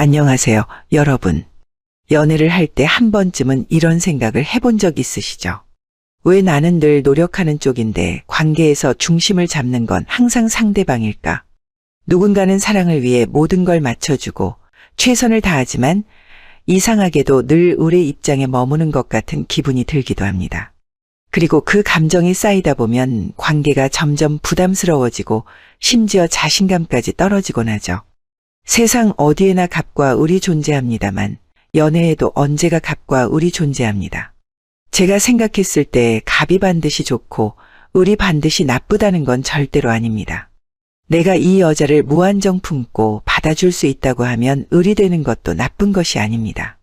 안녕하세요, 여러분. 연애를 할 때 한 번쯤은 이런 생각을 해본 적 있으시죠? 왜 나는 늘 노력하는 쪽인데 관계에서 중심을 잡는 건 항상 상대방일까? 누군가는 사랑을 위해 모든 걸 맞춰주고 최선을 다하지만 이상하게도 늘 우리 입장에 머무는 것 같은 기분이 들기도 합니다. 그리고 그 감정이 쌓이다 보면 관계가 점점 부담스러워지고 심지어 자신감까지 떨어지곤 하죠. 세상 어디에나 갑과 을이 존재합니다만 연애에도 언제가 갑과 을이 존재합니다. 제가 생각했을 때 갑이 반드시 좋고 을이 반드시 나쁘다는 건 절대로 아닙니다. 내가 이 여자를 무한정 품고 받아줄 수 있다고 하면 을이 되는 것도 나쁜 것이 아닙니다.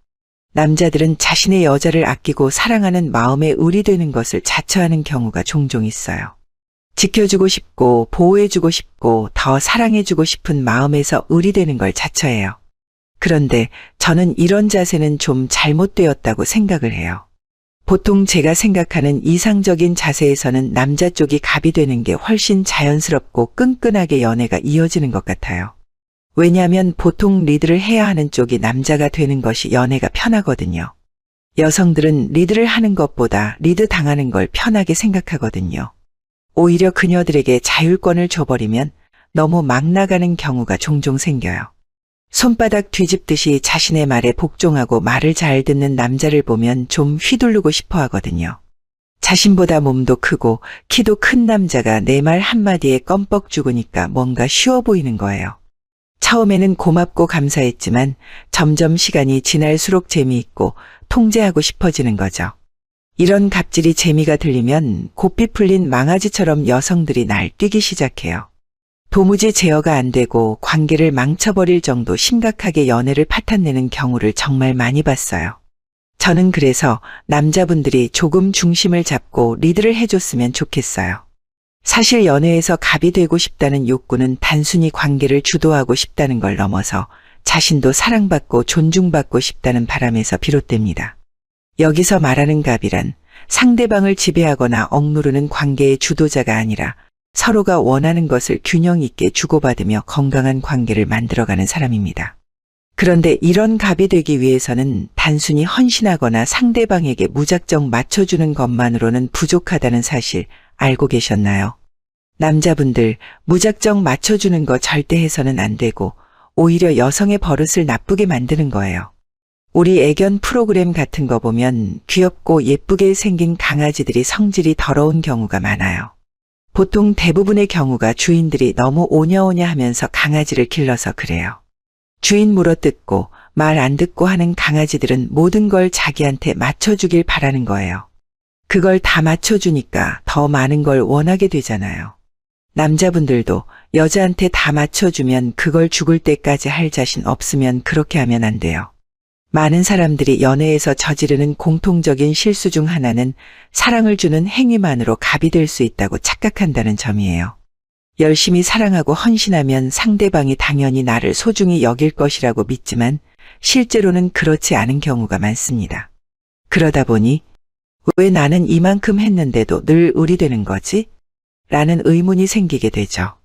남자들은 자신의 여자를 아끼고 사랑하는 마음에 을이 되는 것을 자처하는 경우가 종종 있어요. 지켜주고 싶고 보호해주고 싶고 더 사랑해주고 싶은 마음에서 을이 되는 걸 자처해요. 그런데 저는 이런 자세는 좀 잘못되었다고 생각을 해요. 보통 제가 생각하는 이상적인 자세에서는 남자 쪽이 갑이 되는 게 훨씬 자연스럽고 끈끈하게 연애가 이어지는 것 같아요. 왜냐하면 보통 리드를 해야 하는 쪽이 남자가 되는 것이 연애가 편하거든요. 여성들은 리드를 하는 것보다 리드 당하는 걸 편하게 생각하거든요. 오히려 그녀들에게 자율권을 줘버리면 너무 막 나가는 경우가 종종 생겨요. 손바닥 뒤집듯이 자신의 말에 복종하고 말을 잘 듣는 남자를 보면 좀 휘두르고 싶어 하거든요. 자신보다 몸도 크고 키도 큰 남자가 내 말 한마디에 껌뻑 죽으니까 뭔가 쉬워 보이는 거예요. 처음에는 고맙고 감사했지만 점점 시간이 지날수록 재미있고 통제하고 싶어지는 거죠. 이런 갑질이 재미가 들리면 고삐 풀린 망아지처럼 여성들이 날뛰기 시작해요. 도무지 제어가 안 되고 관계를 망쳐버릴 정도 심각하게 연애를 파탄내는 경우를 정말 많이 봤어요. 저는 그래서 남자분들이 조금 중심을 잡고 리드를 해줬으면 좋겠어요. 사실 연애에서 갑이 되고 싶다는 욕구는 단순히 관계를 주도하고 싶다는 걸 넘어서 자신도 사랑받고 존중받고 싶다는 바람에서 비롯됩니다. 여기서 말하는 갑이란 상대방을 지배하거나 억누르는 관계의 주도자가 아니라 서로가 원하는 것을 균형 있게 주고받으며 건강한 관계를 만들어가는 사람입니다. 그런데 이런 갑이 되기 위해서는 단순히 헌신하거나 상대방에게 무작정 맞춰주는 것만으로는 부족하다는 사실 알고 계셨나요? 남자분들 무작정 맞춰주는 거 절대 해서는 안 되고 오히려 여성의 버릇을 나쁘게 만드는 거예요. 우리 애견 프로그램 같은 거 보면 귀엽고 예쁘게 생긴 강아지들이 성질이 더러운 경우가 많아요. 보통 대부분의 경우가 주인들이 너무 오냐오냐 하면서 강아지를 길러서 그래요. 주인 물어뜯고 말 안 듣고 하는 강아지들은 모든 걸 자기한테 맞춰주길 바라는 거예요. 그걸 다 맞춰주니까 더 많은 걸 원하게 되잖아요. 남자분들도 여자한테 다 맞춰주면 그걸 죽을 때까지 할 자신 없으면 그렇게 하면 안 돼요. 많은 사람들이 연애에서 저지르는 공통적인 실수 중 하나는 사랑을 주는 행위만으로 갑이 될 수 있다고 착각한다는 점이에요. 열심히 사랑하고 헌신하면 상대방이 당연히 나를 소중히 여길 것이라고 믿지만 실제로는 그렇지 않은 경우가 많습니다. 그러다 보니 왜 나는 이만큼 했는데도 늘 을이 되는 거지? 라는 의문이 생기게 되죠.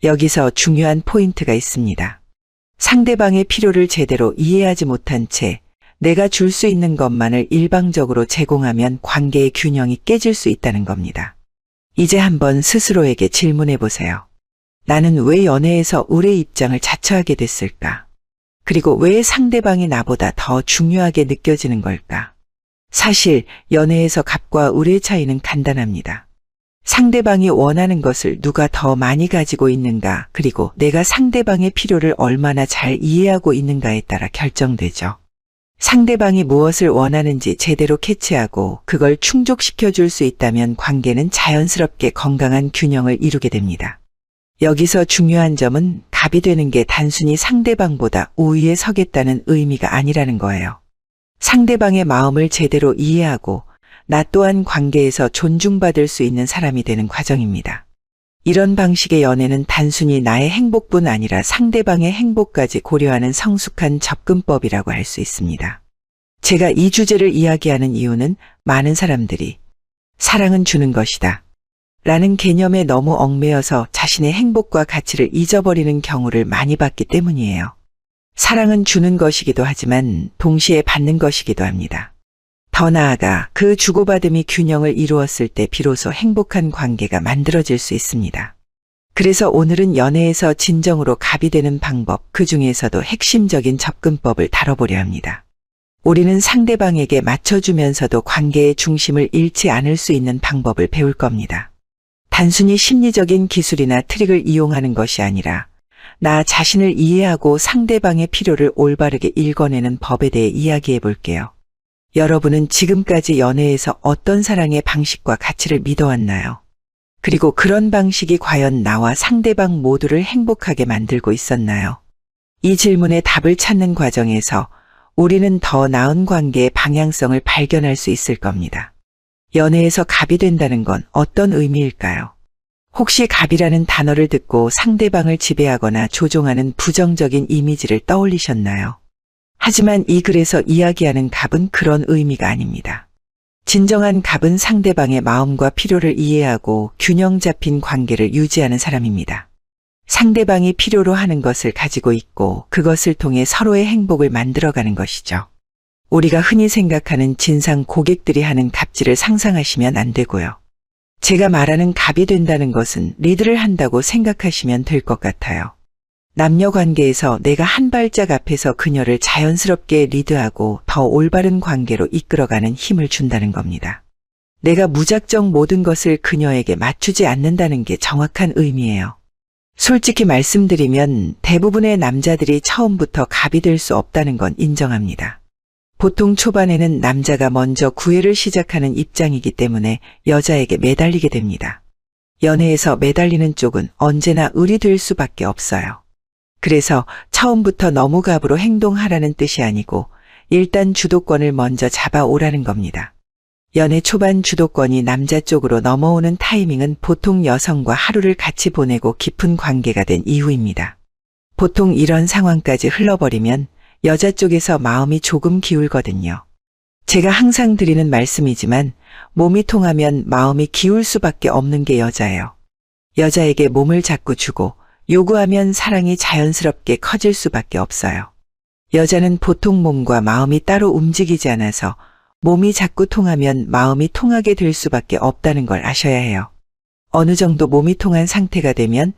여기서 중요한 포인트가 있습니다. 상대방의 필요를 제대로 이해하지 못한 채 내가 줄 수 있는 것만을 일방적으로 제공하면 관계의 균형이 깨질 수 있다는 겁니다. 이제 한번 스스로에게 질문해 보세요. 나는 왜 연애에서 을의 입장을 자처하게 됐을까? 그리고 왜 상대방이 나보다 더 중요하게 느껴지는 걸까? 사실 연애에서 갑과 을의 차이는 간단합니다. 상대방이 원하는 것을 누가 더 많이 가지고 있는가, 그리고 내가 상대방의 필요를 얼마나 잘 이해하고 있는가에 따라 결정되죠. 상대방이 무엇을 원하는지 제대로 캐치하고 그걸 충족시켜 줄 수 있다면 관계는 자연스럽게 건강한 균형을 이루게 됩니다. 여기서 중요한 점은 갑이 되는 게 단순히 상대방보다 우위에 서겠다는 의미가 아니라는 거예요. 상대방의 마음을 제대로 이해하고 나 또한 관계에서 존중받을 수 있는 사람이 되는 과정입니다. 이런 방식의 연애는 단순히 나의 행복뿐 아니라 상대방의 행복까지 고려하는 성숙한 접근법이라고 할 수 있습니다. 제가 이 주제를 이야기하는 이유는 많은 사람들이 사랑은 주는 것이다 라는 개념에 너무 얽매여서 자신의 행복과 가치를 잊어버리는 경우를 많이 봤기 때문이에요. 사랑은 주는 것이기도 하지만 동시에 받는 것이기도 합니다. 더 나아가 그 주고받음이 균형을 이루었을 때 비로소 행복한 관계가 만들어질 수 있습니다. 그래서 오늘은 연애에서 진정으로 갑이 되는 방법, 그 중에서도 핵심적인 접근법을 다뤄보려 합니다. 우리는 상대방에게 맞춰주면서도 관계의 중심을 잃지 않을 수 있는 방법을 배울 겁니다. 단순히 심리적인 기술이나 트릭을 이용하는 것이 아니라 나 자신을 이해하고 상대방의 필요를 올바르게 읽어내는 법에 대해 이야기해 볼게요. 여러분은 지금까지 연애에서 어떤 사랑의 방식과 가치를 믿어왔나요? 그리고 그런 방식이 과연 나와 상대방 모두를 행복하게 만들고 있었나요? 이 질문에 답을 찾는 과정에서 우리는 더 나은 관계의 방향성을 발견할 수 있을 겁니다. 연애에서 갑이 된다는 건 어떤 의미일까요? 혹시 갑이라는 단어를 듣고 상대방을 지배하거나 조종하는 부정적인 이미지를 떠올리셨나요? 하지만 이 글에서 이야기하는 갑은 그런 의미가 아닙니다. 진정한 갑은 상대방의 마음과 필요를 이해하고 균형 잡힌 관계를 유지하는 사람입니다. 상대방이 필요로 하는 것을 가지고 있고 그것을 통해 서로의 행복을 만들어가는 것이죠. 우리가 흔히 생각하는 진상 고객들이 하는 갑질을 상상하시면 안 되고요. 제가 말하는 갑이 된다는 것은 리드를 한다고 생각하시면 될 것 같아요. 남녀 관계에서 내가 한 발짝 앞에서 그녀를 자연스럽게 리드하고 더 올바른 관계로 이끌어가는 힘을 준다는 겁니다. 내가 무작정 모든 것을 그녀에게 맞추지 않는다는 게 정확한 의미예요. 솔직히 말씀드리면 대부분의 남자들이 처음부터 갑이 될 수 없다는 건 인정합니다. 보통 초반에는 남자가 먼저 구애를 시작하는 입장이기 때문에 여자에게 매달리게 됩니다. 연애에서 매달리는 쪽은 언제나 을이 될 수밖에 없어요. 그래서 처음부터 너무 갑으로 행동하라는 뜻이 아니고 일단 주도권을 먼저 잡아오라는 겁니다. 연애 초반 주도권이 남자 쪽으로 넘어오는 타이밍은 보통 여성과 하루를 같이 보내고 깊은 관계가 된 이후입니다. 보통 이런 상황까지 흘러버리면 여자 쪽에서 마음이 조금 기울거든요. 제가 항상 드리는 말씀이지만 몸이 통하면 마음이 기울 수밖에 없는 게 여자예요. 여자에게 몸을 자꾸 주고 요구하면 사랑이 자연스럽게 커질 수밖에 없어요. 여자는 보통 몸과 마음이 따로 움직이지 않아서 몸이 자꾸 통하면 마음이 통하게 될 수밖에 없다는 걸 아셔야 해요. 어느 정도 몸이 통한 상태가 되면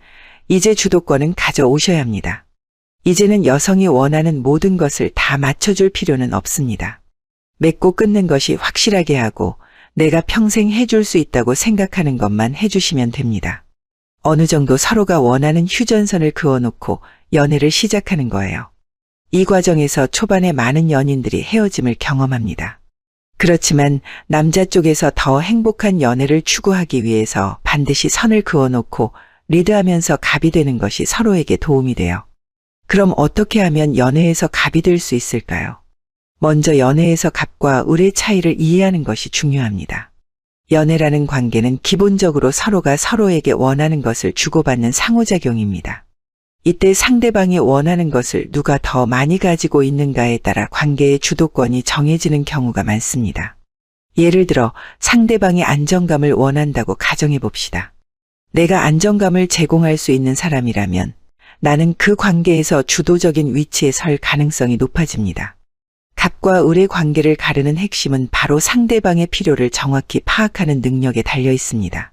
이제 주도권은 가져오셔야 합니다. 이제는 여성이 원하는 모든 것을 다 맞춰줄 필요는 없습니다. 맺고 끊는 것이 확실하게 하고 내가 평생 해줄 수 있다고 생각하는 것만 해주시면 됩니다. 어느 정도 서로가 원하는 휴전선을 그어놓고 연애를 시작하는 거예요. 이 과정에서 초반에 많은 연인들이 헤어짐을 경험합니다. 그렇지만 남자 쪽에서 더 행복한 연애를 추구하기 위해서 반드시 선을 그어놓고 리드하면서 갑이 되는 것이 서로에게 도움이 돼요. 그럼 어떻게 하면 연애에서 갑이 될 수 있을까요? 먼저 연애에서 갑과 을의 차이를 이해하는 것이 중요합니다. 연애라는 관계는 기본적으로 서로가 서로에게 원하는 것을 주고받는 상호작용입니다. 이때 상대방이 원하는 것을 누가 더 많이 가지고 있는가에 따라 관계의 주도권이 정해지는 경우가 많습니다. 예를 들어 상대방이 안정감을 원한다고 가정해 봅시다. 내가 안정감을 제공할 수 있는 사람이라면 나는 그 관계에서 주도적인 위치에 설 가능성이 높아집니다. 갑과 을의 관계를 가르는 핵심은 바로 상대방의 필요를 정확히 파악하는 능력에 달려 있습니다.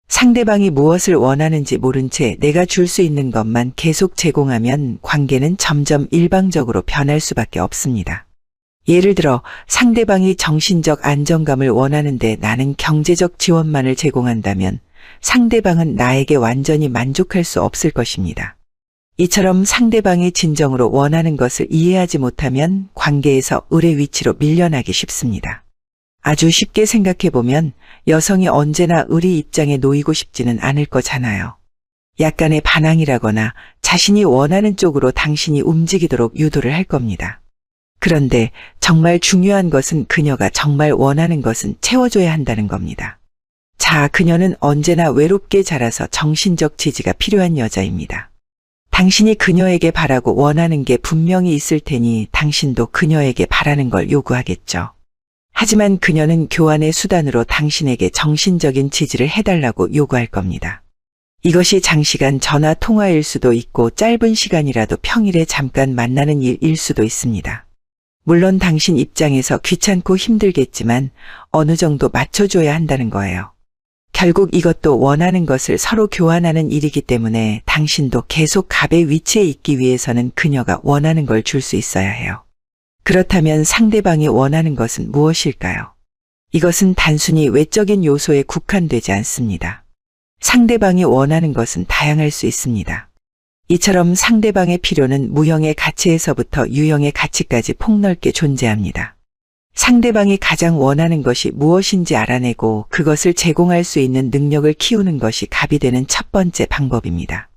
상대방이 무엇을 원하는지 모른 채 내가 줄 수 있는 것만 계속 제공하면 관계는 점점 일방적으로 변할 수밖에 없습니다. 예를 들어 상대방이 정신적 안정감을 원하는데 나는 경제적 지원만을 제공한다면 상대방은 나에게 완전히 만족할 수 없을 것입니다. 이처럼 상대방이 진정으로 원하는 것을 이해하지 못하면 관계에서 을의 위치로 밀려나기 쉽습니다. 아주 쉽게 생각해보면 여성이 언제나 을의 입장에 놓이고 싶지는 않을 거잖아요. 약간의 반항이라거나 자신이 원하는 쪽으로 당신이 움직이도록 유도를 할 겁니다. 그런데 정말 중요한 것은 그녀가 정말 원하는 것은 채워줘야 한다는 겁니다. 자, 그녀는 언제나 외롭게 자라서 정신적 지지가 필요한 여자입니다. 당신이 그녀에게 바라고 원하는 게 분명히 있을 테니 당신도 그녀에게 바라는 걸 요구하겠죠. 하지만 그녀는 교환의 수단으로 당신에게 정신적인 지지를 해달라고 요구할 겁니다. 이것이 장시간 전화 통화일 수도 있고 짧은 시간이라도 평일에 잠깐 만나는 일일 수도 있습니다. 물론 당신 입장에서 귀찮고 힘들겠지만 어느 정도 맞춰줘야 한다는 거예요. 결국 이것도 원하는 것을 서로 교환하는 일이기 때문에 당신도 계속 갑의 위치에 있기 위해서는 그녀가 원하는 걸 줄 수 있어야 해요. 그렇다면 상대방이 원하는 것은 무엇일까요? 이것은 단순히 외적인 요소에 국한되지 않습니다. 상대방이 원하는 것은 다양할 수 있습니다. 이처럼 상대방의 필요는 무형의 가치에서부터 유형의 가치까지 폭넓게 존재합니다. 상대방이 가장 원하는 것이 무엇인지 알아내고 그것을 제공할 수 있는 능력을 키우는 것이 갑이 되는 첫 번째 방법입니다.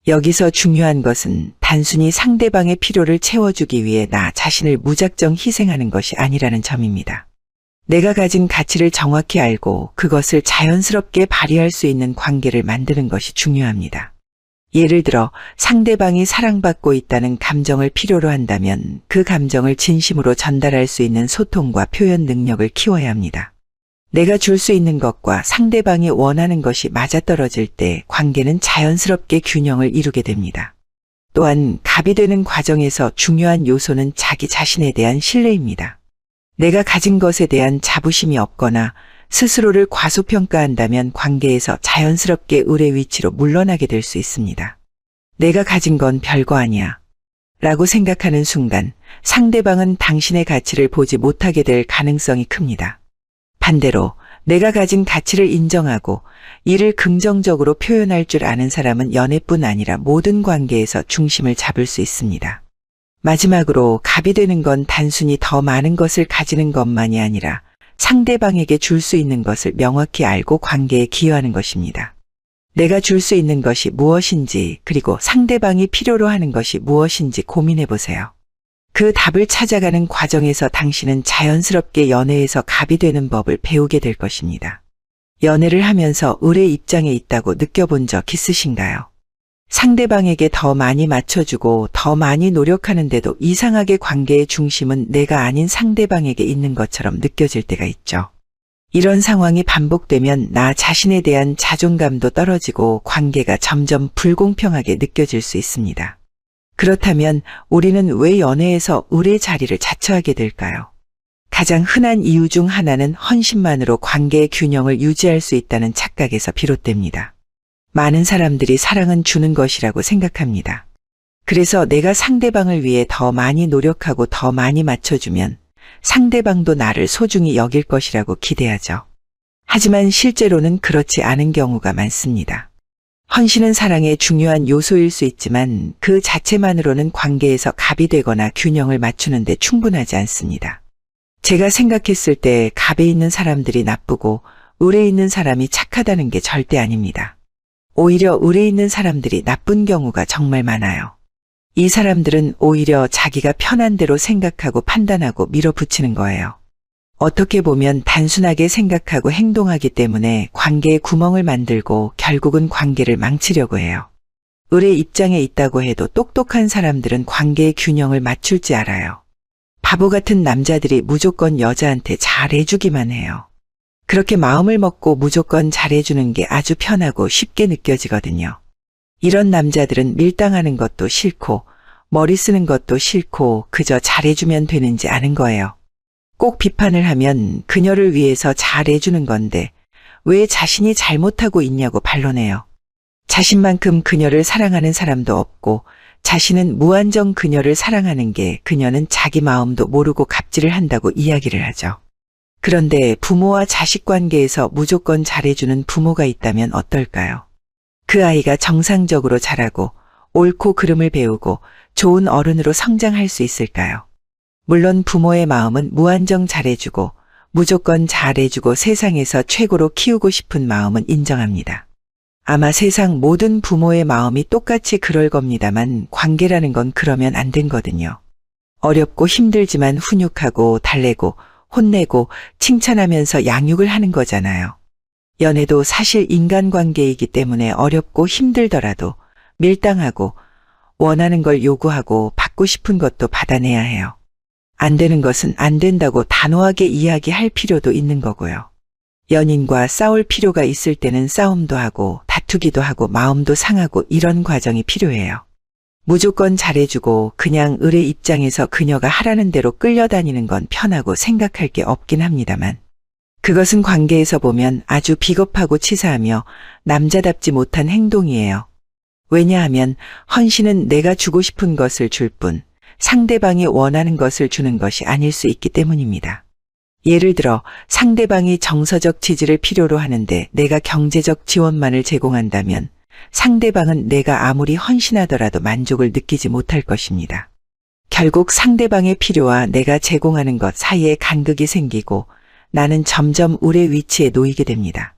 여기서 중요한 것은 단순히 상대방의 필요를 채워주기 위해 나 자신을 무작정 희생하는 것이 아니라는 점입니다. 내가 가진 가치를 정확히 알고 그것을 자연스럽게 발휘할 수 있는 관계를 만드는 것이 중요합니다. 예를 들어 상대방이 사랑받고 있다는 감정을 필요로 한다면 그 감정을 진심으로 전달할 수 있는 소통과 표현 능력을 키워야 합니다. 내가 줄 수 있는 것과 상대방이 원하는 것이 맞아떨어질 때 관계는 자연스럽게 균형을 이루게 됩니다. 또한 갑이 되는 과정에서 중요한 요소는 자기 자신에 대한 신뢰입니다. 내가 가진 것에 대한 자부심이 없거나 스스로를 과소평가한다면 관계에서 자연스럽게 을의 위치로 물러나게 될 수 있습니다. 내가 가진 건 별거 아니야 라고 생각하는 순간 상대방은 당신의 가치를 보지 못하게 될 가능성이 큽니다. 반대로 내가 가진 가치를 인정하고 이를 긍정적으로 표현할 줄 아는 사람은 연애뿐 아니라 모든 관계에서 중심을 잡을 수 있습니다. 마지막으로 갑이 되는 건 단순히 더 많은 것을 가지는 것만이 아니라 상대방에게 줄 수 있는 것을 명확히 알고 관계에 기여하는 것입니다. 내가 줄 수 있는 것이 무엇인지 그리고 상대방이 필요로 하는 것이 무엇인지 고민해 보세요. 그 답을 찾아가는 과정에서 당신은 자연스럽게 연애에서 갑이 되는 법을 배우게 될 것입니다. 연애를 하면서 을의 입장에 있다고 느껴본 적 있으신가요? 상대방에게 더 많이 맞춰주고 더 많이 노력하는데도 이상하게 관계의 중심은 내가 아닌 상대방에게 있는 것처럼 느껴질 때가 있죠. 이런 상황이 반복되면 나 자신에 대한 자존감도 떨어지고 관계가 점점 불공평하게 느껴질 수 있습니다. 그렇다면 우리는 왜 연애에서 을의 자리를 자처하게 될까요? 가장 흔한 이유 중 하나는 헌신만으로 관계의 균형을 유지할 수 있다는 착각에서 비롯됩니다. 많은 사람들이 사랑은 주는 것이라고 생각합니다. 그래서 내가 상대방을 위해 더 많이 노력하고 더 많이 맞춰주면 상대방도 나를 소중히 여길 것이라고 기대하죠. 하지만 실제로는 그렇지 않은 경우가 많습니다. 헌신은 사랑의 중요한 요소일 수 있지만 그 자체만으로는 관계에서 갑이 되거나 균형을 맞추는 데 충분하지 않습니다. 제가 생각했을 때 갑에 있는 사람들이 나쁘고 을에 있는 사람이 착하다는 게 절대 아닙니다. 오히려 을에 있는 사람들이 나쁜 경우가 정말 많아요. 이 사람들은 오히려 자기가 편한 대로 생각하고 판단하고 밀어붙이는 거예요. 어떻게 보면 단순하게 생각하고 행동하기 때문에 관계에 구멍을 만들고 결국은 관계를 망치려고 해요. 을의 입장에 있다고 해도 똑똑한 사람들은 관계의 균형을 맞출 줄 알아요. 바보 같은 남자들이 무조건 여자한테 잘해주기만 해요. 그렇게 마음을 먹고 무조건 잘해주는 게 아주 편하고 쉽게 느껴지거든요. 이런 남자들은 밀당하는 것도 싫고 머리 쓰는 것도 싫고 그저 잘해주면 되는지 아는 거예요. 꼭 비판을 하면 그녀를 위해서 잘해주는 건데 왜 자신이 잘못하고 있냐고 반론해요. 자신만큼 그녀를 사랑하는 사람도 없고 자신은 무한정 그녀를 사랑하는 게 그녀는 자기 마음도 모르고 갑질을 한다고 이야기를 하죠. 그런데 부모와 자식 관계에서 무조건 잘해주는 부모가 있다면 어떨까요? 그 아이가 정상적으로 자라고 옳고 그름을 배우고 좋은 어른으로 성장할 수 있을까요? 물론 부모의 마음은 무한정 잘해주고 무조건 잘해주고 세상에서 최고로 키우고 싶은 마음은 인정합니다. 아마 세상 모든 부모의 마음이 똑같이 그럴 겁니다만 관계라는 건 그러면 안 되거든요. 어렵고 힘들지만 훈육하고 달래고 혼내고 칭찬하면서 양육을 하는 거잖아요. 연애도 사실 인간관계이기 때문에 어렵고 힘들더라도 밀당하고 원하는 걸 요구하고 받고 싶은 것도 받아내야 해요. 안 되는 것은 안 된다고 단호하게 이야기할 필요도 있는 거고요. 연인과 싸울 필요가 있을 때는 싸움도 하고 다툼 다투기도 하고 마음도 상하고 이런 과정이 필요해요. 무조건 잘해주고 그냥 을의 입장에서 그녀가 하라는 대로 끌려다니는 건 편하고 생각할 게 없긴 합니다만 그것은 관계에서 보면 아주 비겁하고 치사하며 남자답지 못한 행동이에요. 왜냐하면 헌신은 내가 주고 싶은 것을 줄 뿐 상대방이 원하는 것을 주는 것이 아닐 수 있기 때문입니다. 예를 들어 상대방이 정서적 지지를 필요로 하는데 내가 경제적 지원만을 제공한다면 상대방은 내가 아무리 헌신하더라도 만족을 느끼지 못할 것입니다. 결국 상대방의 필요와 내가 제공하는 것 사이에 간극이 생기고 나는 점점 을의 위치에 놓이게 됩니다.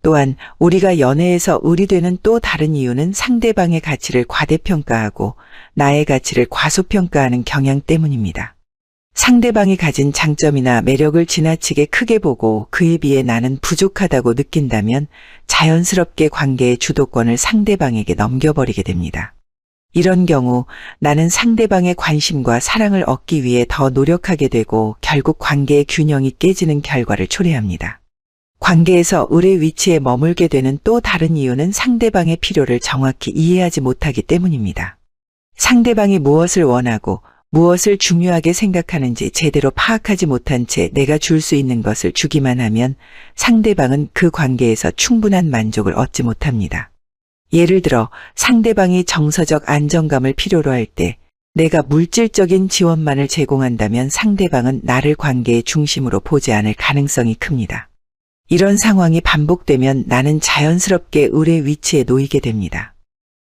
또한 우리가 연애에서 을이 되는 또 다른 이유는 상대방의 가치를 과대평가하고 나의 가치를 과소평가하는 경향 때문입니다. 상대방이 가진 장점이나 매력을 지나치게 크게 보고 그에 비해 나는 부족하다고 느낀다면 자연스럽게 관계의 주도권을 상대방에게 넘겨버리게 됩니다. 이런 경우 나는 상대방의 관심과 사랑을 얻기 위해 더 노력하게 되고 결국 관계의 균형이 깨지는 결과를 초래합니다. 관계에서 을의 위치에 머물게 되는 또 다른 이유는 상대방의 필요를 정확히 이해하지 못하기 때문입니다. 상대방이 무엇을 원하고 무엇을 중요하게 생각하는지 제대로 파악하지 못한 채 내가 줄 수 있는 것을 주기만 하면 상대방은 그 관계에서 충분한 만족을 얻지 못합니다. 예를 들어 상대방이 정서적 안정감을 필요로 할 때 내가 물질적인 지원만을 제공한다면 상대방은 나를 관계의 중심으로 보지 않을 가능성이 큽니다. 이런 상황이 반복되면 나는 자연스럽게 을의 위치에 놓이게 됩니다.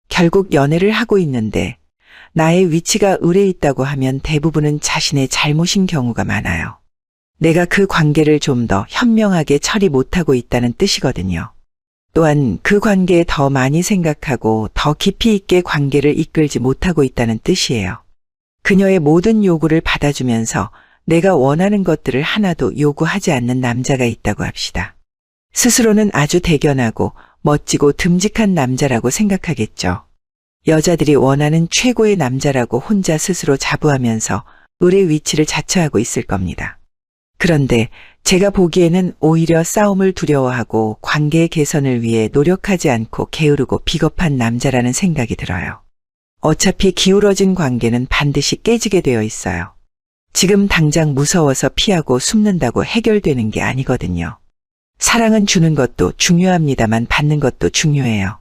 결국 연애를 하고 있는데 나의 위치가 을에 있다고 하면 대부분은 자신의 잘못인 경우가 많아요. 내가 그 관계를 좀 더 현명하게 처리 못하고 있다는 뜻이거든요. 또한 그 관계에 더 많이 생각하고 더 깊이 있게 관계를 이끌지 못하고 있다는 뜻이에요. 그녀의 모든 요구를 받아주면서 내가 원하는 것들을 하나도 요구하지 않는 남자가 있다고 합시다. 스스로는 아주 대견하고 멋지고 듬직한 남자라고 생각하겠죠. 여자들이 원하는 최고의 남자라고 혼자 스스로 자부하면서 을의 위치를 자처하고 있을 겁니다. 그런데 제가 보기에는 오히려 싸움을 두려워하고 관계의 개선을 위해 노력하지 않고 게으르고 비겁한 남자라는 생각이 들어요. 어차피 기울어진 관계는 반드시 깨지게 되어 있어요. 지금 당장 무서워서 피하고 숨는다고 해결되는 게 아니거든요. 사랑은 주는 것도 중요합니다만 받는 것도 중요해요.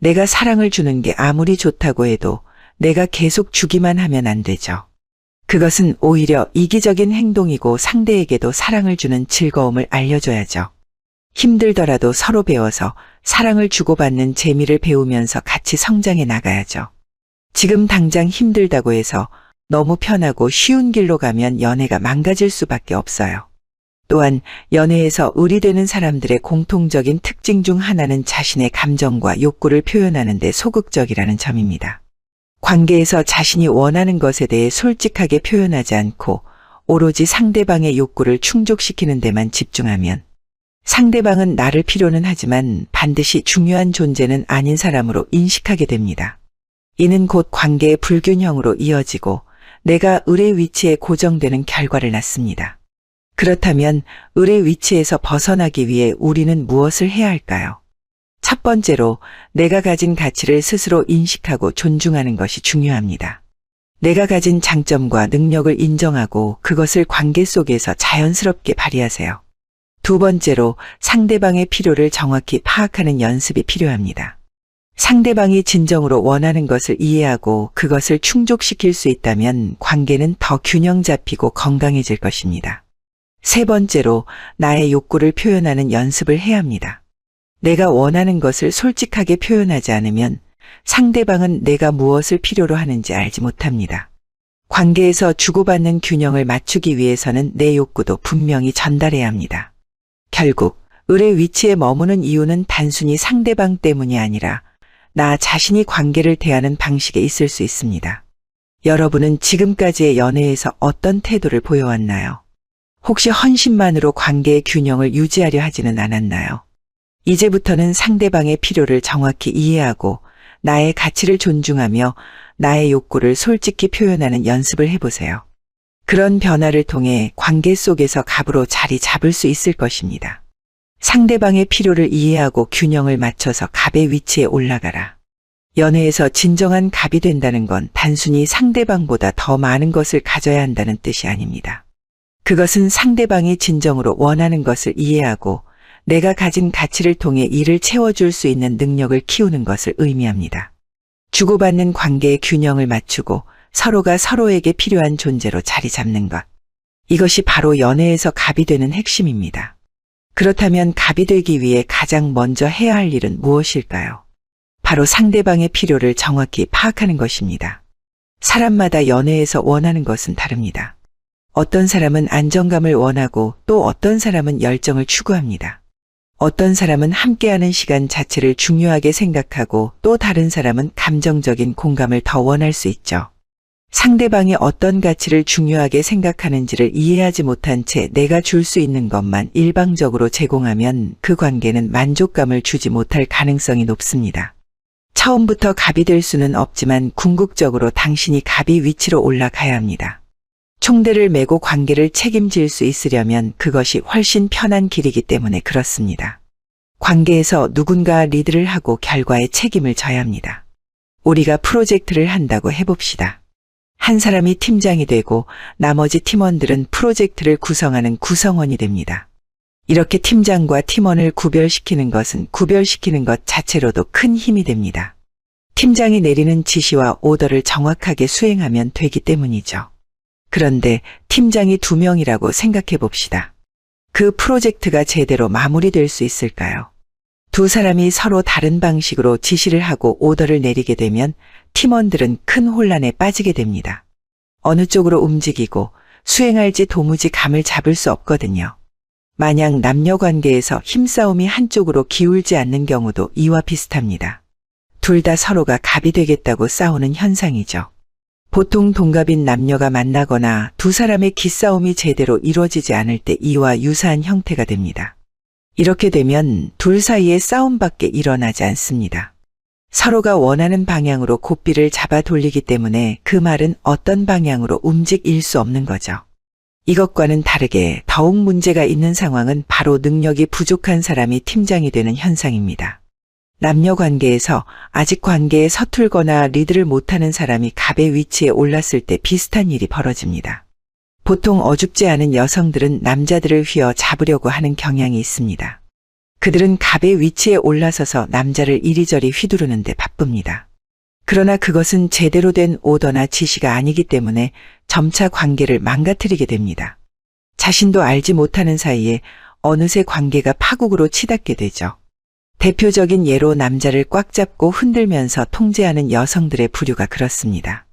내가 사랑을 주는 게 아무리 좋다고 해도 내가 계속 주기만 하면 안 되죠. 그것은 오히려 이기적인 행동이고 상대에게도 사랑을 주는 즐거움을 알려줘야죠. 힘들더라도 서로 배워서 사랑을 주고받는 재미를 배우면서 같이 성장해 나가야죠. 지금 당장 힘들다고 해서 너무 편하고 쉬운 길로 가면 연애가 망가질 수밖에 없어요. 또한 연애에서 을이 되는 사람들의 공통적인 특징 중 하나는 자신의 감정과 욕구를 표현하는 데 소극적이라는 점입니다. 관계에서 자신이 원하는 것에 대해 솔직하게 표현하지 않고 오로지 상대방의 욕구를 충족시키는 데만 집중하면 상대방은 나를 필요는 하지만 반드시 중요한 존재는 아닌 사람으로 인식하게 됩니다. 이는 곧 관계의 불균형으로 이어지고 내가 을의 위치에 고정되는 결과를 낳습니다. 그렇다면 을의 위치에서 벗어나기 위해 우리는 무엇을 해야 할까요? 첫 번째로 내가 가진 가치를 스스로 인식하고 존중하는 것이 중요합니다. 내가 가진 장점과 능력을 인정하고 그것을 관계 속에서 자연스럽게 발휘하세요. 두 번째로 상대방의 필요를 정확히 파악하는 연습이 필요합니다. 상대방이 진정으로 원하는 것을 이해하고 그것을 충족시킬 수 있다면 관계는 더 균형 잡히고 건강해질 것입니다. 세 번째로 나의 욕구를 표현하는 연습을 해야 합니다. 내가 원하는 것을 솔직하게 표현하지 않으면 상대방은 내가 무엇을 필요로 하는지 알지 못합니다. 관계에서 주고받는 균형을 맞추기 위해서는 내 욕구도 분명히 전달해야 합니다. 결국 을의 위치에 머무는 이유는 단순히 상대방 때문이 아니라 나 자신이 관계를 대하는 방식에 있을 수 있습니다. 여러분은 지금까지의 연애에서 어떤 태도를 보여왔나요? 혹시 헌신만으로 관계의 균형을 유지하려 하지는 않았나요? 이제부터는 상대방의 필요를 정확히 이해하고 나의 가치를 존중하며 나의 욕구를 솔직히 표현하는 연습을 해보세요. 그런 변화를 통해 관계 속에서 갑으로 자리 잡을 수 있을 것입니다. 상대방의 필요를 이해하고 균형을 맞춰서 갑의 위치에 올라가라. 연애에서 진정한 갑이 된다는 건 단순히 상대방보다 더 많은 것을 가져야 한다는 뜻이 아닙니다. 그것은 상대방이 진정으로 원하는 것을 이해하고 내가 가진 가치를 통해 이를 채워줄 수 있는 능력을 키우는 것을 의미합니다. 주고받는 관계의 균형을 맞추고 서로가 서로에게 필요한 존재로 자리 잡는 것. 이것이 바로 연애에서 갑이 되는 핵심입니다. 그렇다면 갑이 되기 위해 가장 먼저 해야 할 일은 무엇일까요? 바로 상대방의 필요를 정확히 파악하는 것입니다. 사람마다 연애에서 원하는 것은 다릅니다. 어떤 사람은 안정감을 원하고 또 어떤 사람은 열정을 추구합니다. 어떤 사람은 함께하는 시간 자체를 중요하게 생각하고 또 다른 사람은 감정적인 공감을 더 원할 수 있죠. 상대방이 어떤 가치를 중요하게 생각하는지를 이해하지 못한 채 내가 줄 수 있는 것만 일방적으로 제공하면 그 관계는 만족감을 주지 못할 가능성이 높습니다. 처음부터 갑이 될 수는 없지만 궁극적으로 당신이 갑이 위치로 올라가야 합니다. 총대를 메고 관계를 책임질 수 있으려면 그것이 훨씬 편한 길이기 때문에 그렇습니다. 관계에서 누군가 리드를 하고 결과에 책임을 져야 합니다. 우리가 프로젝트를 한다고 해봅시다. 한 사람이 팀장이 되고 나머지 팀원들은 프로젝트를 구성하는 구성원이 됩니다. 이렇게 팀장과 팀원을 구별시키는 것 자체로도 큰 힘이 됩니다. 팀장이 내리는 지시와 오더를 정확하게 수행하면 되기 때문이죠. 그런데 팀장이 2명이라고 생각해 봅시다. 그 프로젝트가 제대로 마무리될 수 있을까요? 두 사람이 서로 다른 방식으로 지시를 하고 오더를 내리게 되면 팀원들은 큰 혼란에 빠지게 됩니다. 어느 쪽으로 움직이고 수행할지 도무지 감을 잡을 수 없거든요. 만약 남녀 관계에서 힘싸움이 한쪽으로 기울지 않는 경우도 이와 비슷합니다. 둘 다 서로가 갑이 되겠다고 싸우는 현상이죠. 보통 동갑인 남녀가 만나거나 두 사람의 기싸움이 제대로 이루어지지 않을 때 이와 유사한 형태가 됩니다. 이렇게 되면 둘 사이에 싸움밖에 일어나지 않습니다. 서로가 원하는 방향으로 고삐를 잡아 돌리기 때문에 그 말은 어떤 방향으로 움직일 수 없는 거죠. 이것과는 다르게 더욱 문제가 있는 상황은 바로 능력이 부족한 사람이 팀장이 되는 현상입니다. 남녀 관계에서 아직 관계에 서툴거나 리드를 못하는 사람이 갑의 위치에 올랐을 때 비슷한 일이 벌어집니다. 보통 어줍지 않은 여성들은 남자들을 휘어 잡으려고 하는 경향이 있습니다. 그들은 갑의 위치에 올라서서 남자를 이리저리 휘두르는데 바쁩니다. 그러나 그것은 제대로 된 오더나 지시가 아니기 때문에 점차 관계를 망가뜨리게 됩니다. 자신도 알지 못하는 사이에 어느새 관계가 파국으로 치닫게 되죠. 대표적인 예로 남자를 꽉 잡고 흔들면서 통제하는 여성들의 부류가 그렇습니다.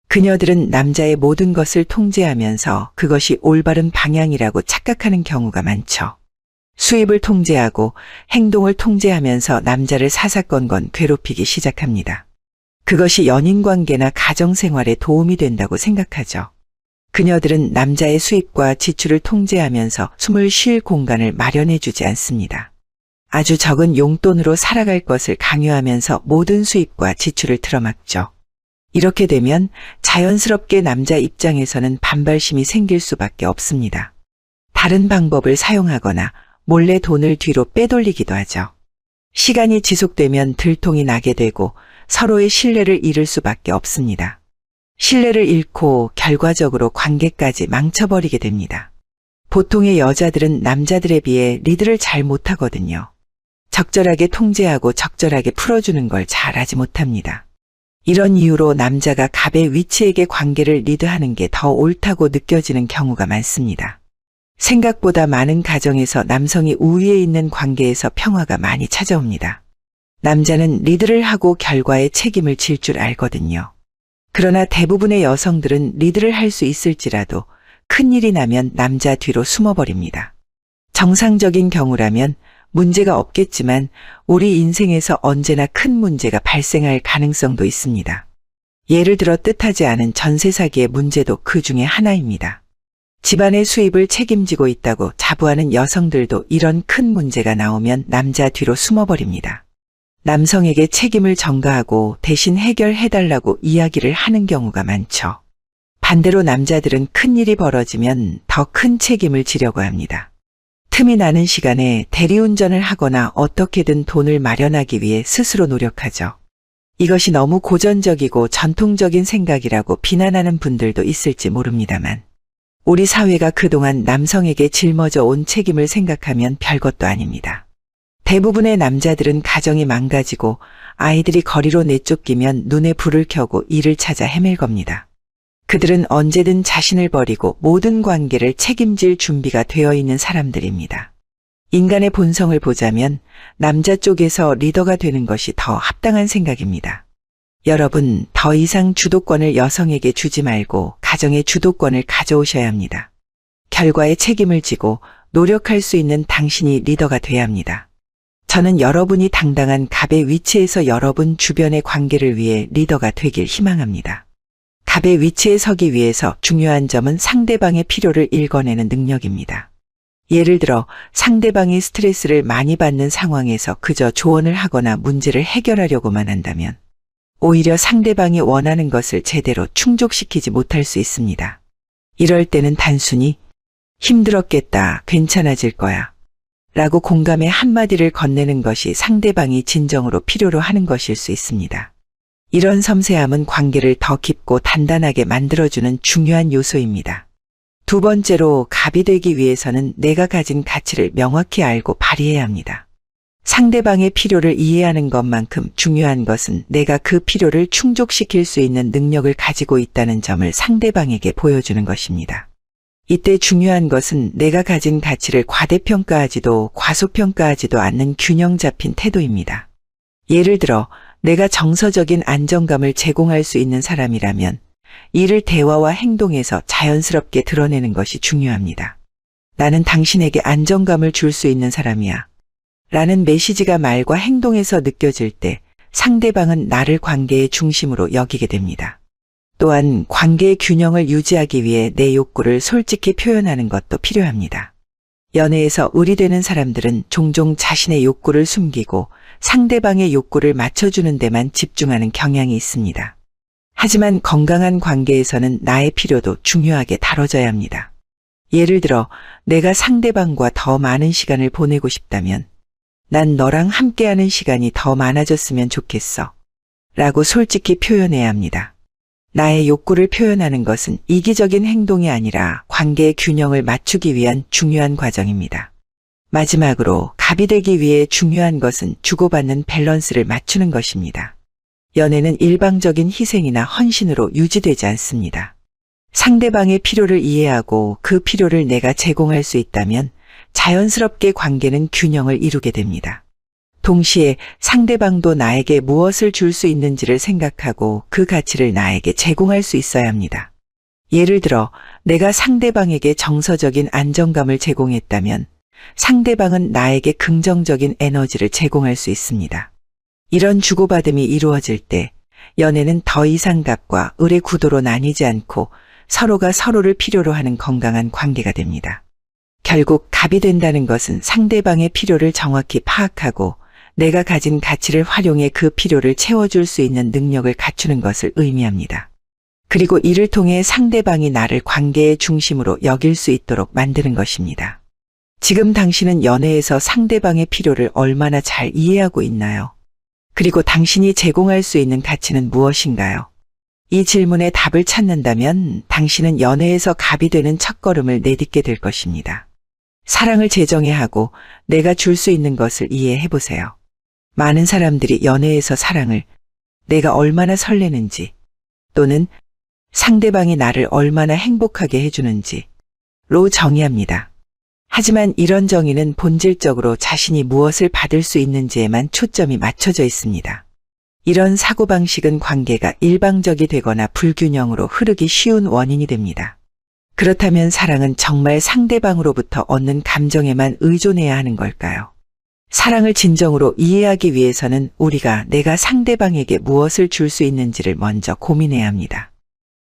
그녀들은 남자의 모든 것을 통제하면서 그것이 올바른 방향이라고 착각하는 경우가 많죠. 수입을 통제하고 행동을 통제하면서 남자를 사사건건 괴롭히기 시작합니다. 그것이 연인관계나 가정생활에 도움이 된다고 생각하죠. 그녀들은 남자의 수입과 지출을 통제하면서 숨을 쉴 공간을 마련해주지 않습니다. 아주 적은 용돈으로 살아갈 것을 강요하면서 모든 수입과 지출을 틀어막죠. 이렇게 되면 자연스럽게 남자 입장에서는 반발심이 생길 수밖에 없습니다. 다른 방법을 사용하거나 몰래 돈을 뒤로 빼돌리기도 하죠. 시간이 지속되면 들통이 나게 되고 서로의 신뢰를 잃을 수밖에 없습니다. 신뢰를 잃고 결과적으로 관계까지 망쳐버리게 됩니다. 보통의 여자들은 남자들에 비해 리드를 잘 못하거든요. 적절하게 통제하고 적절하게 풀어주는 걸 잘하지 못합니다. 이런 이유로 남자가 갑의 위치에게 관계를 리드하는 게 더 옳다고 느껴지는 경우가 많습니다. 생각보다 많은 가정에서 남성이 우위에 있는 관계에서 평화가 많이 찾아옵니다. 남자는 리드를 하고 결과에 책임을 질 줄 알거든요. 그러나 대부분의 여성들은 리드를 할 수 있을지라도 큰일이 나면 남자 뒤로 숨어버립니다. 정상적인 경우라면 문제가 없겠지만 우리 인생에서 언제나 큰 문제가 발생할 가능성도 있습니다. 예를 들어 뜻하지 않은 전세 사기의 문제도 그 중에 하나입니다. 집안의 수입을 책임지고 있다고 자부하는 여성들도 이런 큰 문제가 나오면 남자 뒤로 숨어버립니다. 남성에게 책임을 전가하고 대신 해결해달라고 이야기를 하는 경우가 많죠. 반대로 남자들은 큰 일이 벌어지면 더 큰 책임을 지려고 합니다. 틈이 나는 시간에 대리운전을 하거나 어떻게든 돈을 마련하기 위해 스스로 노력하죠. 이것이 너무 고전적이고 전통적인 생각이라고 비난하는 분들도 있을지 모릅니다만, 우리 사회가 그동안 남성에게 짊어져 온 책임을 생각하면 별것도 아닙니다. 대부분의 남자들은 가정이 망가지고 아이들이 거리로 내쫓기면 눈에 불을 켜고 일을 찾아 헤맬 겁니다. 그들은 언제든 자신을 버리고 모든 관계를 책임질 준비가 되어 있는 사람들입니다. 인간의 본성을 보자면 남자 쪽에서 리더가 되는 것이 더 합당한 생각입니다. 여러분, 더 이상 주도권을 여성에게 주지 말고 가정의 주도권을 가져오셔야 합니다. 결과에 책임을 지고 노력할 수 있는 당신이 리더가 돼야 합니다. 저는 여러분이 당당한 갑의 위치에서 여러분 주변의 관계를 위해 리더가 되길 희망합니다. 갑의 위치에 서기 위해서 중요한 점은 상대방의 필요를 읽어내는 능력입니다. 예를 들어 상대방이 스트레스를 많이 받는 상황에서 그저 조언을 하거나 문제를 해결하려고만 한다면 오히려 상대방이 원하는 것을 제대로 충족시키지 못할 수 있습니다. 이럴 때는 단순히 힘들었겠다, 괜찮아질 거야 라고 공감의 한마디를 건네는 것이 상대방이 진정으로 필요로 하는 것일 수 있습니다. 이런 섬세함은 관계를 더 깊고 단단하게 만들어주는 중요한 요소입니다. 두 번째로, 갑이 되기 위해서는 내가 가진 가치를 명확히 알고 발휘해야 합니다. 상대방의 필요를 이해하는 것만큼 중요한 것은 내가 그 필요를 충족시킬 수 있는 능력을 가지고 있다는 점을 상대방에게 보여주는 것입니다. 이때 중요한 것은 내가 가진 가치를 과대평가하지도 과소평가하지도 않는 균형 잡힌 태도입니다. 예를 들어 내가 정서적인 안정감을 제공할 수 있는 사람이라면 이를 대화와 행동에서 자연스럽게 드러내는 것이 중요합니다. 나는 당신에게 안정감을 줄 수 있는 사람이야 라는 메시지가 말과 행동에서 느껴질 때 상대방은 나를 관계의 중심으로 여기게 됩니다. 또한 관계의 균형을 유지하기 위해 내 욕구를 솔직히 표현하는 것도 필요합니다. 연애에서 의리되는 사람들은 종종 자신의 욕구를 숨기고 상대방의 욕구를 맞춰주는 데만 집중하는 경향이 있습니다. 하지만 건강한 관계에서는 나의 필요도 중요하게 다뤄져야 합니다. 예를 들어 내가 상대방과 더 많은 시간을 보내고 싶다면 난 너랑 함께하는 시간이 더 많아졌으면 좋겠어 라고 솔직히 표현해야 합니다. 나의 욕구를 표현하는 것은 이기적인 행동이 아니라 관계의 균형을 맞추기 위한 중요한 과정입니다. 마지막으로 갑이 되기 위해 중요한 것은 주고받는 밸런스를 맞추는 것입니다. 연애는 일방적인 희생이나 헌신으로 유지되지 않습니다. 상대방의 필요를 이해하고 그 필요를 내가 제공할 수 있다면 자연스럽게 관계는 균형을 이루게 됩니다. 동시에 상대방도 나에게 무엇을 줄 수 있는지를 생각하고 그 가치를 나에게 제공할 수 있어야 합니다. 예를 들어 내가 상대방에게 정서적인 안정감을 제공했다면 상대방은 나에게 긍정적인 에너지를 제공할 수 있습니다. 이런 주고받음이 이루어질 때 연애는 더 이상 갑과 을의 구도로 나뉘지 않고 서로가 서로를 필요로 하는 건강한 관계가 됩니다. 결국 갑이 된다는 것은 상대방의 필요를 정확히 파악하고 내가 가진 가치를 활용해 그 필요를 채워줄 수 있는 능력을 갖추는 것을 의미합니다. 그리고 이를 통해 상대방이 나를 관계의 중심으로 여길 수 있도록 만드는 것입니다. 지금 당신은 연애에서 상대방의 필요를 얼마나 잘 이해하고 있나요? 그리고 당신이 제공할 수 있는 가치는 무엇인가요? 이 질문에 답을 찾는다면 당신은 연애에서 갑이 되는 첫걸음을 내딛게 될 것입니다. 사랑을 재정의하고 내가 줄 수 있는 것을 이해해 보세요. 많은 사람들이 연애에서 사랑을 내가 얼마나 설레는지 또는 상대방이 나를 얼마나 행복하게 해주는지로 정의합니다. 하지만 이런 정의는 본질적으로 자신이 무엇을 받을 수 있는지에만 초점이 맞춰져 있습니다. 이런 사고방식은 관계가 일방적이 되거나 불균형으로 흐르기 쉬운 원인이 됩니다. 그렇다면 사랑은 정말 상대방으로부터 얻는 감정에만 의존해야 하는 걸까요? 사랑을 진정으로 이해하기 위해서는 우리가 내가 상대방에게 무엇을 줄 수 있는지를 먼저 고민해야 합니다.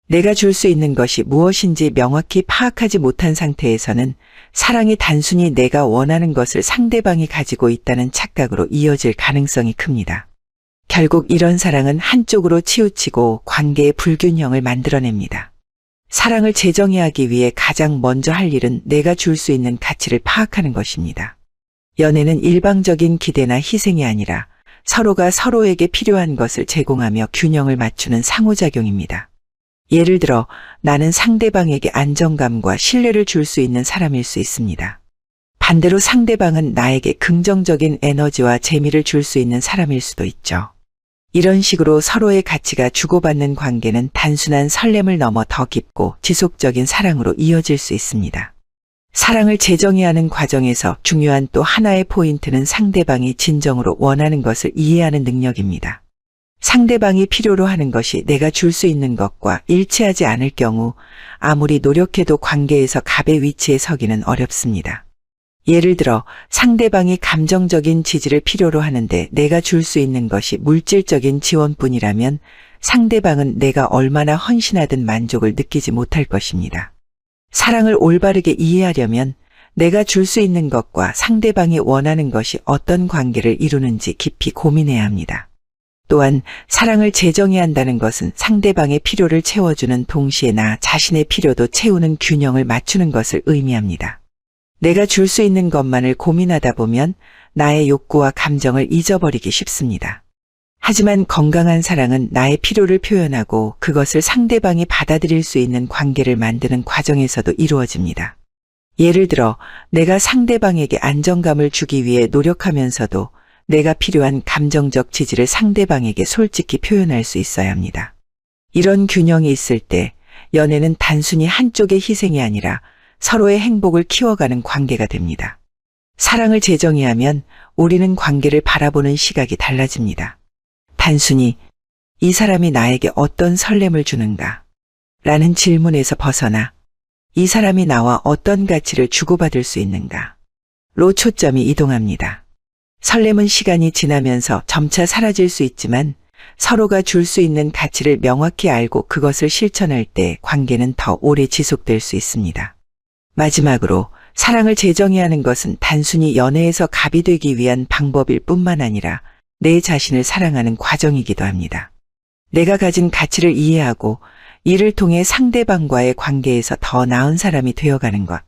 내가 줄 수 있는 것이 무엇인지 명확히 파악하지 못한 상태에서는 사랑이 단순히 내가 원하는 것을 상대방이 가지고 있다는 착각으로 이어질 가능성이 큽니다. 결국 이런 사랑은 한쪽으로 치우치고 관계의 불균형을 만들어냅니다. 사랑을 재정의하기 위해 가장 먼저 할 일은 내가 줄 수 있는 가치를 파악하는 것입니다. 연애는 일방적인 기대나 희생이 아니라 서로가 서로에게 필요한 것을 제공하며 균형을 맞추는 상호작용입니다. 예를 들어 나는 상대방에게 안정감과 신뢰를 줄 수 있는 사람일 수 있습니다. 반대로 상대방은 나에게 긍정적인 에너지와 재미를 줄 수 있는 사람일 수도 있죠. 이런 식으로 서로의 가치가 주고받는 관계는 단순한 설렘을 넘어 더 깊고 지속적인 사랑으로 이어질 수 있습니다. 사랑을 재정의하는 과정에서 중요한 또 하나의 포인트는 상대방이 진정으로 원하는 것을 이해하는 능력입니다. 상대방이 필요로 하는 것이 내가 줄 수 있는 것과 일치하지 않을 경우 아무리 노력해도 관계에서 갑의 위치에 서기는 어렵습니다. 예를 들어 상대방이 감정적인 지지를 필요로 하는데 내가 줄 수 있는 것이 물질적인 지원뿐이라면 상대방은 내가 얼마나 헌신하든 만족을 느끼지 못할 것입니다. 사랑을 올바르게 이해하려면 내가 줄 수 있는 것과 상대방이 원하는 것이 어떤 관계를 이루는지 깊이 고민해야 합니다. 또한 사랑을 재정의한다는 것은 상대방의 필요를 채워주는 동시에 나 자신의 필요도 채우는 균형을 맞추는 것을 의미합니다. 내가 줄 수 있는 것만을 고민하다 보면 나의 욕구와 감정을 잊어버리기 쉽습니다. 하지만 건강한 사랑은 나의 필요를 표현하고 그것을 상대방이 받아들일 수 있는 관계를 만드는 과정에서도 이루어집니다. 예를 들어 내가 상대방에게 안정감을 주기 위해 노력하면서도 내가 필요한 감정적 지지를 상대방에게 솔직히 표현할 수 있어야 합니다. 이런 균형이 있을 때 연애는 단순히 한쪽의 희생이 아니라 서로의 행복을 키워가는 관계가 됩니다. 사랑을 재정의하면 우리는 관계를 바라보는 시각이 달라집니다. 단순히 이 사람이 나에게 어떤 설렘을 주는가? 라는 질문에서 벗어나 이 사람이 나와 어떤 가치를 주고받을 수 있는가? 로 초점이 이동합니다. 설렘은 시간이 지나면서 점차 사라질 수 있지만 서로가 줄 수 있는 가치를 명확히 알고 그것을 실천할 때 관계는 더 오래 지속될 수 있습니다. 마지막으로 사랑을 재정의하는 것은 단순히 연애에서 갑이 되기 위한 방법일 뿐만 아니라 내 자신을 사랑하는 과정이기도 합니다. 내가 가진 가치를 이해하고 이를 통해 상대방과의 관계에서 더 나은 사람이 되어가는 것.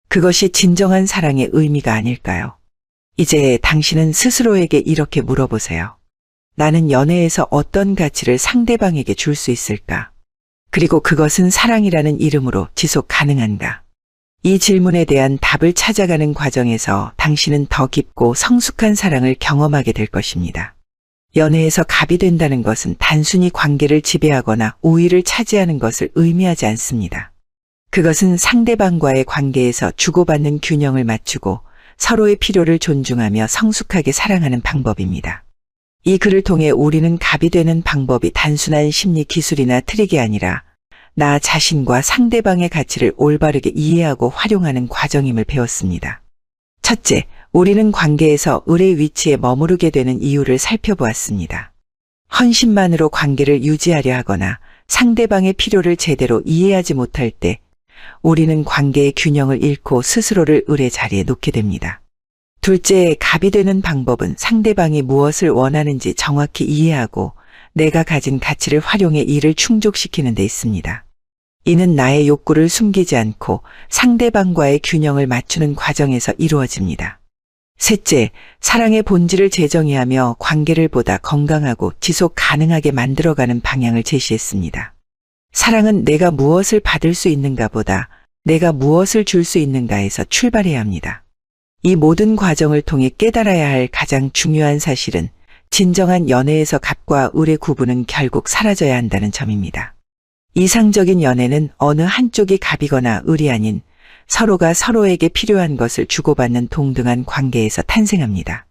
그것이 진정한 사랑의 의미가 아닐까요? 이제 당신은 스스로에게 이렇게 물어보세요. 나는 연애에서 어떤 가치를 상대방에게 줄 수 있을까? 그리고 그것은 사랑이라는 이름으로 지속 가능한가? 이 질문에 대한 답을 찾아가는 과정에서 당신은 더 깊고 성숙한 사랑을 경험하게 될 것입니다. 연애에서 갑이 된다는 것은 단순히 관계를 지배하거나 우위를 차지하는 것을 의미하지 않습니다. 그것은 상대방과의 관계에서 주고받는 균형을 맞추고 서로의 필요를 존중하며 성숙하게 사랑하는 방법입니다. 이 글을 통해 우리는 갑이 되는 방법이 단순한 심리 기술이나 트릭이 아니라 나 자신과 상대방의 가치를 올바르게 이해하고 활용하는 과정임을 배웠습니다. 첫째, 우리는 관계에서 을의 위치에 머무르게 되는 이유를 살펴보았습니다. 헌신만으로 관계를 유지하려 하거나 상대방의 필요를 제대로 이해하지 못할 때 우리는 관계의 균형을 잃고 스스로를 을의 자리에 놓게 됩니다. 둘째, 갑이 되는 방법은 상대방이 무엇을 원하는지 정확히 이해하고 내가 가진 가치를 활용해 이를 충족시키는 데 있습니다. 이는 나의 욕구를 숨기지 않고 상대방과의 균형을 맞추는 과정에서 이루어집니다. 셋째, 사랑의 본질을 재정의하며 관계를 보다 건강하고 지속 가능하게 만들어가는 방향을 제시했습니다. 사랑은 내가 무엇을 받을 수 있는가보다 내가 무엇을 줄 수 있는가에서 출발해야 합니다. 이 모든 과정을 통해 깨달아야 할 가장 중요한 사실은 진정한 연애에서 갑과 을의 구분은 결국 사라져야 한다는 점입니다. 이상적인 연애는 어느 한쪽이 갑이거나 을이 아닌 서로가 서로에게 필요한 것을 주고받는 동등한 관계에서 탄생합니다.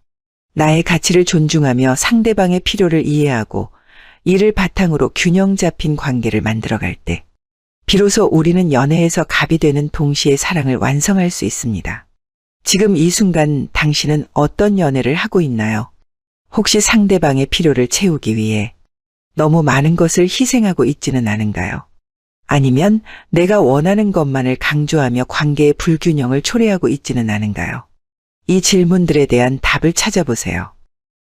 나의 가치를 존중하며 상대방의 필요를 이해하고 이를 바탕으로 균형 잡힌 관계를 만들어갈 때 비로소 우리는 연애에서 갑이 되는 동시에 사랑을 완성할 수 있습니다. 지금 이 순간 당신은 어떤 연애를 하고 있나요? 혹시 상대방의 필요를 채우기 위해 너무 많은 것을 희생하고 있지는 않은가요? 아니면 내가 원하는 것만을 강조하며 관계의 불균형을 초래하고 있지는 않은가요? 이 질문들에 대한 답을 찾아보세요.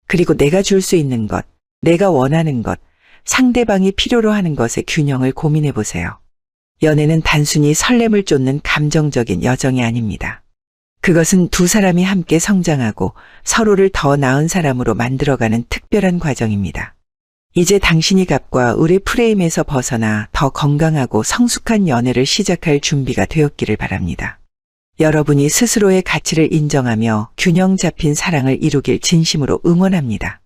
그리고 내가 줄 수 있는 것, 내가 원하는 것, 상대방이 필요로 하는 것의 균형을 고민해 보세요. 연애는 단순히 설렘을 쫓는 감정적인 여정이 아닙니다. 그것은 두 사람이 함께 성장하고 서로를 더 나은 사람으로 만들어가는 특별한 과정입니다. 이제 당신이 갑과 을의 프레임에서 벗어나 더 건강하고 성숙한 연애를 시작할 준비가 되었기를 바랍니다. 여러분이 스스로의 가치를 인정하며 균형 잡힌 사랑을 이루길 진심으로 응원합니다.